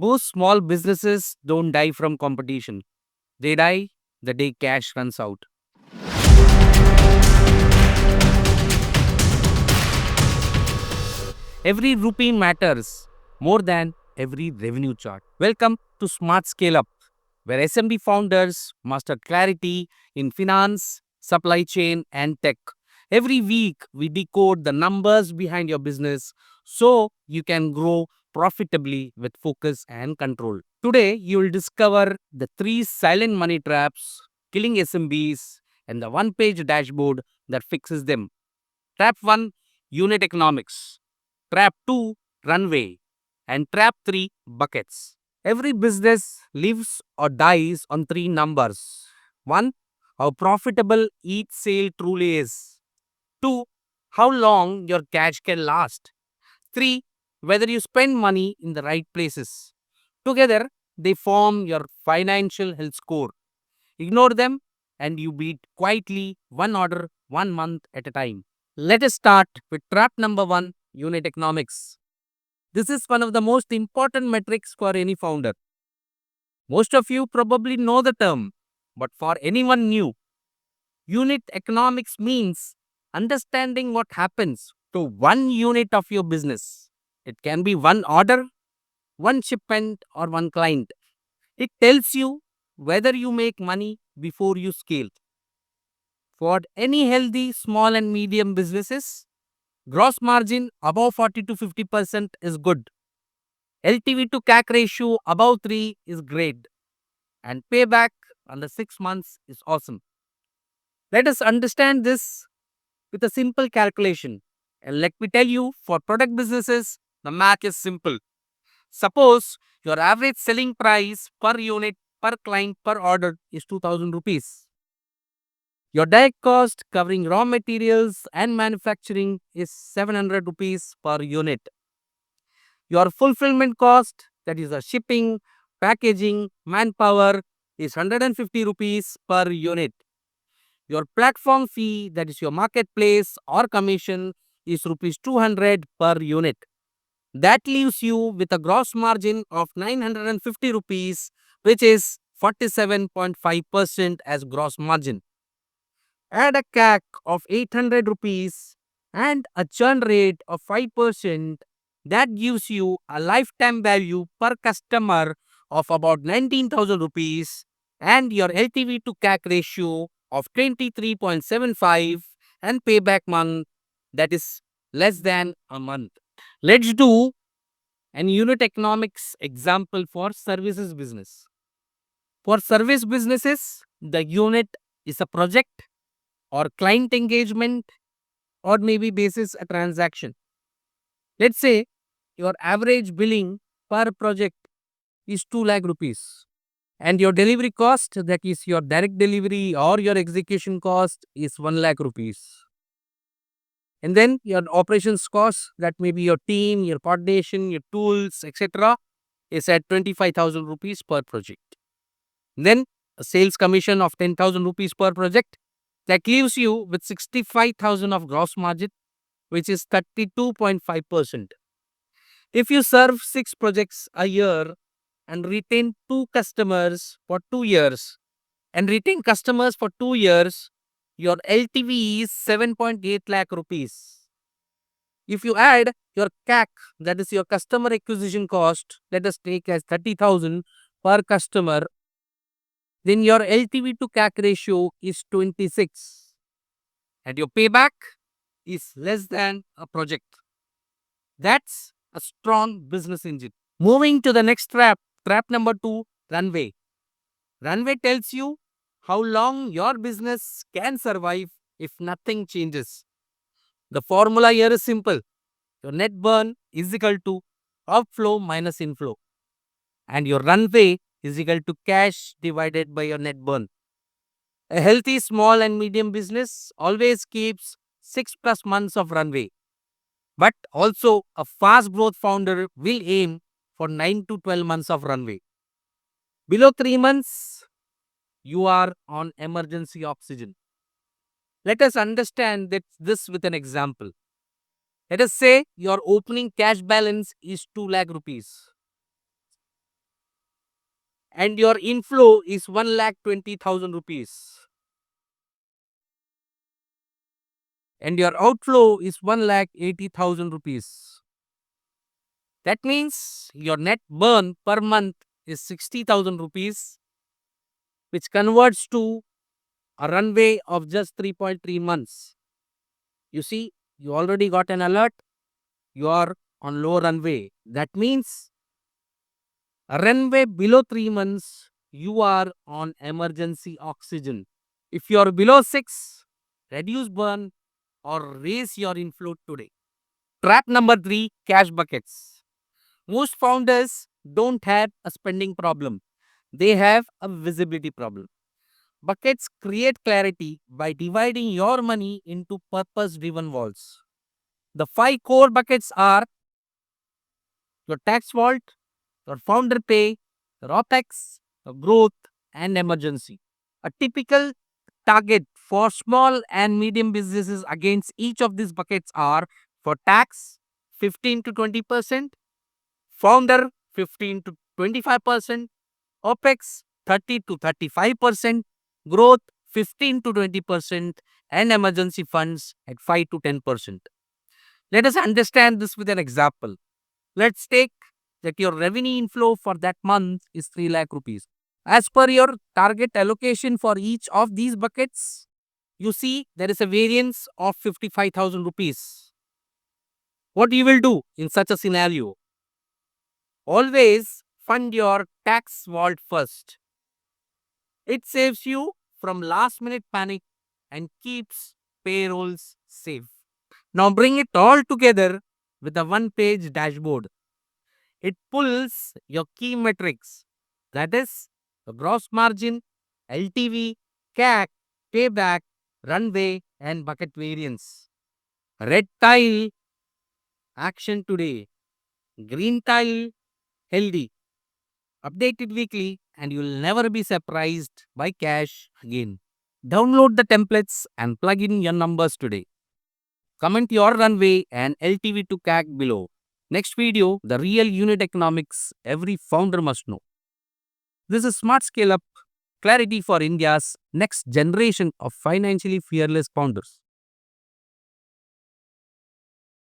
Most small businesses don't die from competition. They die the day cash runs out. Every rupee matters more than every revenue chart. Welcome to Smart Scale Up, where SMB founders master clarity in finance, supply chain, and tech. Every week, we decode the numbers behind your business so you can grow profitably with focus and control. Today, you will discover the three silent money traps killing SMBs and the one page dashboard that fixes them. Trap 1, unit economics. Trap 2, runway. And trap 3, buckets. Every business lives or dies on three numbers. 1, how profitable each sale truly is. 2, how long your cash can last. 3, whether you spend money in the right places. Together, they form your financial health score. Ignore them and you beat quietly one order 1 month at a time. Let us start with trap number 1, unit economics. This is one of the most important metrics for any founder. Most of you probably know the term, but for anyone new, unit economics means understanding what happens to one unit of your business. It can be one order, one shipment, or one client. It tells you whether you make money before you scale. For any healthy small and medium businesses, gross margin above 40 to 50% is good. LTV to CAC ratio above 3 is great. And payback under 6 months is awesome. Let us understand this with a simple calculation. And let me tell you, for product businesses, the math is simple. Suppose your average selling price per unit, per client, per order is 2000 rupees. Your direct cost covering raw materials and manufacturing is 700 rupees per unit. Your fulfillment cost, that is a shipping, packaging, manpower, is 150 rupees per unit. Your platform fee, that is your marketplace or commission, is rupees 200 per unit. That leaves you with a gross margin of 950 rupees, which is 47.5% as gross margin. Add a CAC of 800 rupees and a churn rate of 5%, that gives you a lifetime value per customer of about 19,000 rupees and your LTV to CAC ratio of 23.75 and payback month, that is less than a month. Let's do an unit economics example for services business. For service businesses, the unit is a project or client engagement or maybe basis a transaction. Let's say your average billing per project is 2 lakh rupees and your delivery cost, that is your direct delivery or your execution cost, is 1 lakh rupees. And then your operations cost, that may be your team, your coordination, your tools, etc., is at 25,000 rupees per project. Then a sales commission of 10,000 rupees per project, that leaves you with 65,000 of gross margin, which is 32.5%. If you serve 6 projects a year and retain 2 customers for 2 years and retain customers for 2 years, your LTV is 7.8 lakh rupees. If you add your CAC, that is your customer acquisition cost, let us take as 30,000 per customer, then your LTV to CAC ratio is 26 and your payback is less than a project. That's a strong business engine. Moving to the next trap, trap number 2, runway. Runway tells you how long your business can survive if nothing changes. The formula here is simple. Your net burn is equal to outflow minus inflow, and your runway is equal to cash divided by your net burn. A healthy small and medium business always keeps 6 plus months of runway. But also, a fast growth founder will aim for 9 to 12 months of runway. Below 3 months, you are on emergency oxygen. Let us understand this with an example. Let us say your opening cash balance is 2 lakh rupees. and your inflow is 1,20,000 rupees and your outflow is 1,80,000 rupees. That means your net burn per month is 60,000 rupees, which converts to a runway of just 3.3 months. You see, you already got an alert, you are on low runway. That means a runway below 3 months, you are on emergency oxygen. If you are below 6, reduce burn or raise your inflow today. Trap number 3, cash buckets. Most founders don't have a spending problem, they have a visibility problem. Buckets create clarity by dividing your money into purpose driven vaults. The 5 core buckets are your tax vault, your founder pay, your OPEX, your growth, and emergency. A typical target for small and medium businesses against each of these buckets are for tax 15 to 20%, founder 15 to 25%, OPEX 30 to 35%, growth 15 to 20%, and emergency funds at 5 to 10%. Let us understand this with an example. Let's take that your revenue inflow for that month is 3 lakh rupees. As per your target allocation for each of these buckets, you see there is a variance of 55,000 rupees. What you will do in such a scenario? Always fund your tax vault first. It saves you from last minute panic and keeps payrolls safe. Now bring it all together with a one page dashboard. It pulls your key metrics, that is, the gross margin, LTV, CAC, payback, runway, and bucket variance. Red tile, action today. Green tile, healthy. Update it weekly, and you'll never be surprised by cash again. Download the templates and plug in your numbers today. Comment your runway and LTV to CAC below. Next video, the real unit economics every founder must know. This is Smart Scale Up, clarity for India's next generation of financially fearless founders.